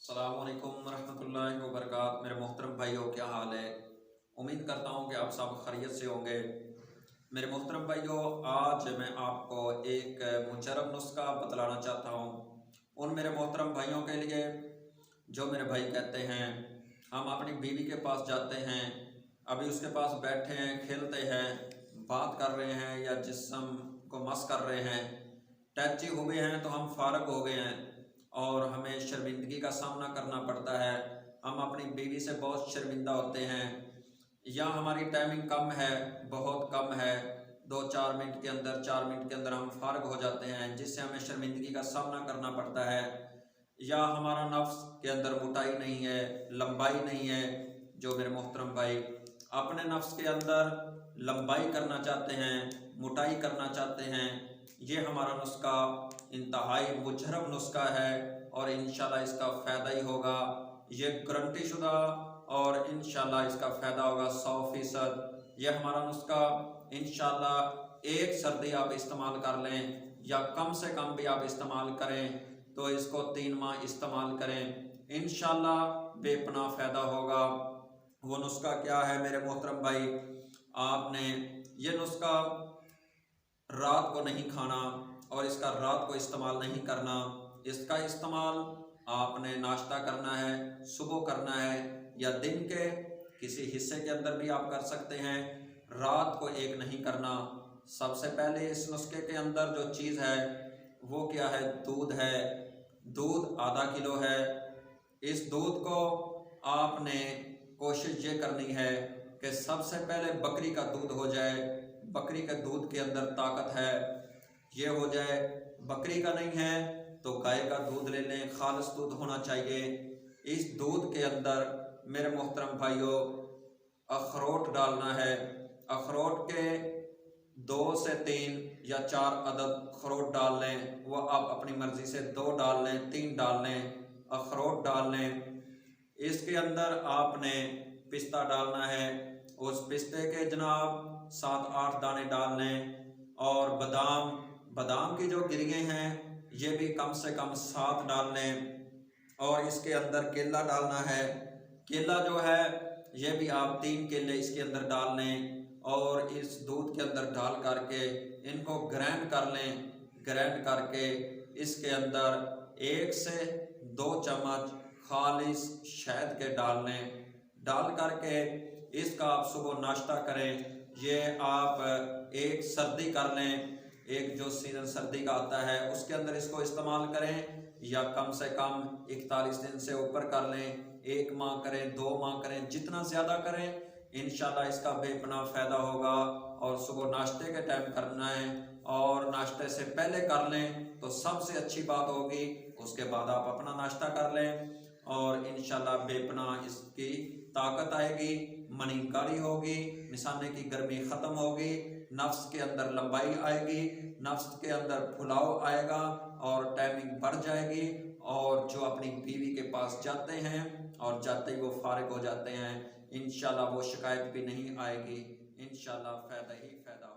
अस्सलामुअलैकुम रहमतुल्लाहि व बरकातहू। मेरे मोहतरम भाइयों, क्या हाल है? उम्मीद करता हूँ कि आप सब खैरियत से होंगे। मेरे मोहतरम भाइयों, आज मैं आपको एक मुजरब नुस्खा बतलाना चाहता हूँ उन मेरे मोहतरम भाइयों के लिए जो मेरे भाई कहते हैं हम अपनी बीवी के पास जाते हैं, अभी उसके पास बैठे हैं, खेलते हैं, बात कर रहे हैं या जिस्म को मस कर रहे हैं, टैची हुए हैं तो हम फारग हो गए हैं और हमें शर्मिंदगी का सामना करना पड़ता है। हम अपनी बीवी से बहुत शर्मिंदा होते हैं या हमारी टाइमिंग कम है, बहुत कम है, 2-4 मिनट के अंदर 4 मिनट के अंदर हम फारग हो जाते हैं, जिससे हमें शर्मिंदगी का सामना करना पड़ता है। या हमारा नफ्स के अंदर मोटाई नहीं है, लंबाई नहीं है। जो मेरे मोहतरम भाई अपने नफ्स के अंदर लंबाई करना चाहते हैं, मोटाई करना चाहते हैं, ये हमारा नुस्खा इंतहाई मुजरब नुस्खा है और इंशाल्लाह इसका फ़ायदा ही होगा। ये गारंटी शुदा और इंशाल्लाह इसका फ़ायदा होगा 100%। ये हमारा नुस्खा इंशाल्लाह एक सर्दी आप इस्तेमाल कर लें या कम से कम भी आप इस्तेमाल करें तो इसको 3 माह इस्तेमाल करें, इंशाल्लाह बेपनाह फ़ायदा होगा। वो नुस्खा क्या है मेरे मोहतरम भाई? आपने ये नुस्खा रात को नहीं खाना और इसका रात को इस्तेमाल नहीं करना। इसका इस्तेमाल आपने नाश्ता करना है, सुबह करना है या दिन के किसी हिस्से के अंदर भी आप कर सकते हैं, रात को एक नहीं करना। सबसे पहले इस नुस्खे के अंदर जो चीज़ है वो क्या है? दूध है। दूध आधा किलो है। इस दूध को आपने कोशिश ये करनी है कि सबसे पहले बकरी का दूध हो जाए। बकरी के दूध के अंदर ताकत है, ये हो जाए। बकरी का नहीं है तो गाय का दूध ले लें, खालिस दूध होना चाहिए। इस दूध के अंदर मेरे मोहतरम भाइयों अखरोट डालना है। अखरोट के 2 से 3 या 4 अदद अखरोट डाल लें, वो आप अपनी मर्ज़ी से 2 डाल लें, 3 डाल लें, अखरोट डाल लें। इसके अंदर आपने पिस्ता डालना है, उस पिस्ते के जनाब 7-8 दाने डाल लें और बादाम, बादाम की जो गिरियाँ हैं ये भी कम से कम 7 डाल लें। और इसके अंदर केला डालना है। केला जो है ये भी आप 3 केले इसके अंदर डाल लें और इस दूध के अंदर डाल करके इनको ग्राइंड कर लें। ग्राइंड करके इसके अंदर 1 से 2 चम्मच खालिस शहद के डाल लें। डाल करके इसका आप सुबह नाश्ता करें। ये आप एक सर्दी कर लें, एक जो सीज़न सर्दी का आता है उसके अंदर इसको इस्तेमाल करें या कम से कम 41 दिन से ऊपर कर लें, 1 माह करें, 2 माह करें, जितना ज़्यादा करें इंशाल्लाह इसका बेपनाह फ़ायदा होगा। और सुबह नाश्ते के टाइम करना है और नाश्ते से पहले कर लें तो सबसे अच्छी बात होगी। उसके बाद आप अपना नाश्ता कर लें और इंशाल्लाह बेपनाह इसकी ताकत आएगी, मनी गाढ़ी होगी, मिसाने की गर्मी ख़त्म होगी, नफ्स के अंदर लंबाई आएगी, नफ्स के अंदर फुलाव आएगा और टाइमिंग बढ़ जाएगी। और जो अपनी बीवी के पास जाते हैं और जाते ही वो फारिग हो जाते हैं, इंशाल्लाह वो शिकायत भी नहीं आएगी, इंशाल्लाह फ़ायदा ही फ़ायदा।